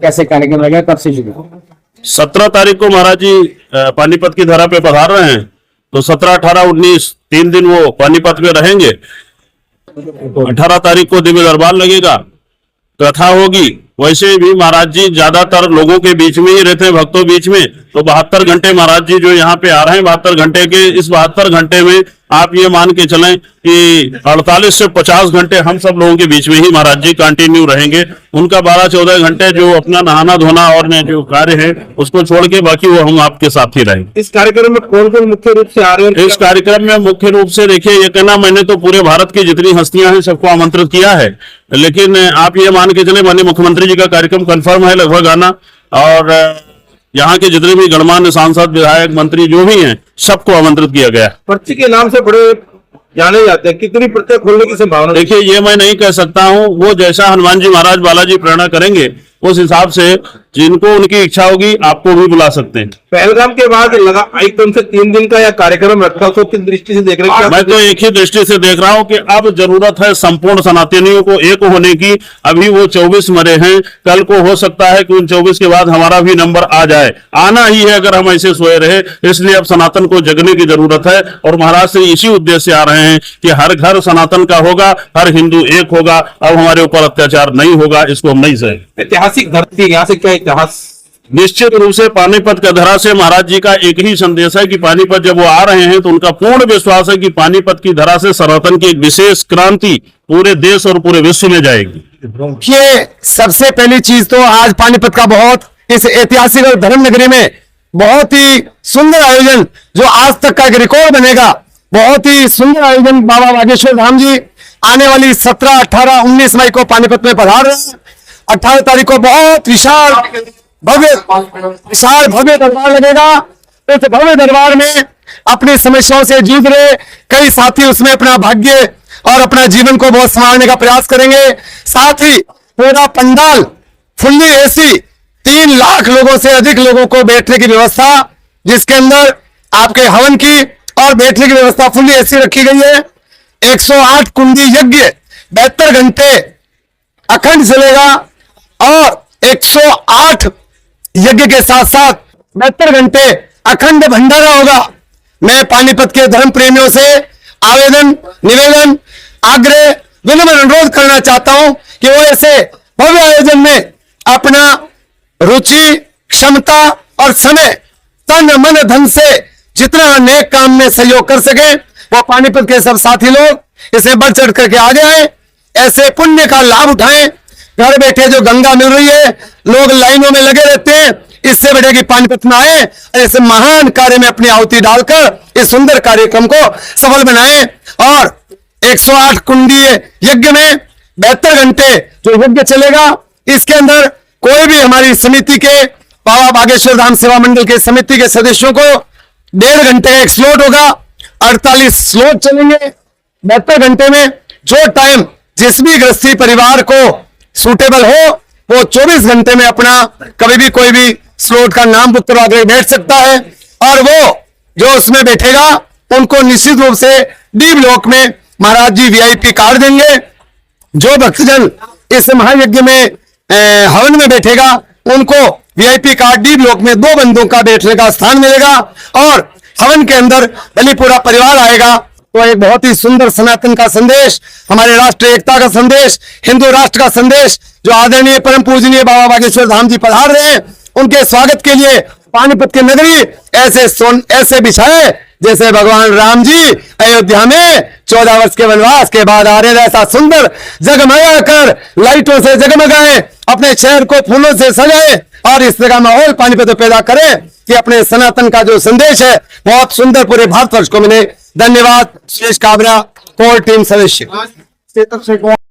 कैसे कार्यक्रम रहेगा, कब से शुरू? 17 तारीख को महाराज जी पानीपत की धरा पे पधार रहे हैं, तो 17, 18, 19 3 दिन वो पानीपत में रहेंगे। 18 तारीख को दिव्य दरबार लगेगा, कथा होगी। वैसे भी महाराज जी ज्यादातर लोगों के बीच में ही रहते हैं, भक्तों बीच में। तो 72 घंटे महाराज जी जो यहाँ पे आ रहे हैं, 72 घंटे के इस 72 घंटे में आप ये मान के चलें कि 48 से 50 घंटे हम सब लोगों के बीच में ही महाराज जी कंटिन्यू रहेंगे। उनका 12-14 घंटे जो अपना नहाना धोना और जो कार्य है उसको छोड़ के बाकी वो हम आपके साथ ही रहेंगे। इस कार्यक्रम में कौन कौन मुख्य रूप से आ रहे हैं? इस कार्यक्रम में मुख्य रूप से देखिए, ये कहना मैंने तो पूरे भारत की जितनी हस्तियां हैं सबको आमंत्रित किया है, लेकिन आप ये मान के चले माननीय मुख्यमंत्री जी का कार्यक्रम कंफर्म है लगभग आना, और यहाँ के जितने भी गणमान्य सांसद, विधायक, मंत्री जो भी हैं सबको आमंत्रित किया गया। पर्ची के नाम से बड़े जाने जाते हैं, कितनी पर्चियां खोलने की संभावना? देखिए, ये मैं नहीं कह सकता हूँ, वो जैसा हनुमान जी महाराज बालाजी प्रेरणा करेंगे उस हिसाब से जिनको उनकी इच्छा होगी आपको भी बुला सकते हैं। पहलगाम के बाद लगा एकदम से 3 दिन का यह कार्यक्रम रखा, उसको किस दृष्टि से देख रहे हैं? मैं तो एक ही दृष्टि से देख रहा हूं कि अब जरूरत है संपूर्ण सनातनियों को एक होने की। अभी वो 24 मरे हैं, कल को हो सकता है कि उन 24 के बाद हमारा भी नंबर आ जाए, आना ही है अगर हम ऐसे सोए रहे। इसलिए अब सनातन को जगने की जरूरत है, और महाराज से इसी उद्देश्य से आ रहे हैं कि हर घर सनातन का होगा, हर हिंदू एक होगा, अब हमारे ऊपर अत्याचार नहीं होगा, इसको हम नहीं सहे। ऐतिहासिक धरती, यहाँ से क्या इतिहास? निश्चित रूप से पानीपत का धरा से महाराज जी का एक ही संदेश है कि पानीपत जब वो आ रहे हैं तो उनका पूर्ण विश्वास है कि पानीपत की धरा से सनातन की एक विशेष क्रांति पूरे देश और पूरे विश्व में जाएगी। ये सबसे पहली चीज तो आज पानीपत का बहुत इस ऐतिहासिक और धर्म नगरी में बहुत ही सुंदर आयोजन, जो आज तक का एक रिकॉर्ड बनेगा। बहुत ही सुंदर आयोजन बाबा बागेश्वर धाम जी आने वाली 17, 18, 19 मई को पानीपत में पधार रहे हैं। 18 तारीख को बहुत विशाल भव्य दरबार लगेगा। इस भव्य दरबार में अपनी समस्याओं से जूझ रहे कई साथी उसमें अपना भाग्य और अपना जीवन को बहुत संवारने का प्रयास करेंगे। साथ ही पूरा पंडाल फुल्ली एसी, 3 लाख लोगों से अधिक लोगों को बैठने की व्यवस्था, जिसके अंदर आपके हवन की और बैठने की व्यवस्था फुल्ली एसी रखी गई है। 108 कुंडी यज्ञ 72 घंटे अखंड चलेगा, और 108 यज्ञ के साथ साथ 72 घंटे अखंड भंडारा होगा। मैं पानीपत के धर्म प्रेमियों से आवेदन, निवेदन, आग्रह, विनम्र अनुरोध करना चाहता हूं कि वो ऐसे भव्य आयोजन में अपना रुचि, क्षमता और समय, तन मन धन से जितना नेक काम में सहयोग कर सके, वो पानीपत के सब साथी लोग इसे बढ़ चढ़ करके आगे आए, ऐसे पुण्य का लाभ उठाएं। घर बैठे जो गंगा मिल रही है, लोग लाइनों में लगे रहते हैं, इससे बढ़े कि पानीपत में आए, ऐसे महान कार्य में अपनी आहुति डालकर इस सुंदर कार्यक्रम को सफल बनाएं। और 108 कुंडी यज्ञ में 72 घंटे जो यज्ञ चलेगा, इसके अंदर कोई भी हमारी समिति के, बाबा बागेश्वर धाम सेवा मंडल के समिति के सदस्यों को 1.5 घंटे का एक स्लॉट होगा। 48 स्लॉट चलेंगे 72 घंटे में। जो टाइम जिस भी गृहस्थी परिवार को सूटेबल हो, वो 24 घंटे में अपना कभी भी कोई भी स्लॉट का नाम बुक करवा कर बैठ सकता है। और वो जो उसमें बैठेगा उनको निश्चित रूप से डी ब्लॉक में महाराज जी वीआईपी कार्ड देंगे। जो भक्तजन इस महायज्ञ में हवन में बैठेगा उनको वीआईपी कार्ड डी ब्लॉक में 2 बंदों का बैठने का स्थान मिलेगा, और हवन के अंदर भले पूरा परिवार आएगा। तो एक बहुत ही सुंदर सनातन का संदेश, हमारे राष्ट्र एकता का संदेश, हिंदू राष्ट्र का संदेश, जो आदरणीय परम पूजनीय बाबा बागेश्वर धाम जी पधार रहे हैं, उनके स्वागत के लिए पानीपत की नगरी ऐसे बिछाए जैसे भगवान राम जी अयोध्या में 14 वर्ष के वनवास के बाद आ रहे, ऐसा सुंदर जगमगा कर लाइटों से जगमगाए, अपने शहर को फूलों से सजाए, और इस तरह का माहौल पानीपत में पैदा करें कि अपने सनातन का जो संदेश है बहुत सुंदर पूरे भारतवर्ष को मिले। धन्यवाद। सुरेश काबरा, कोर टीम सदस्य।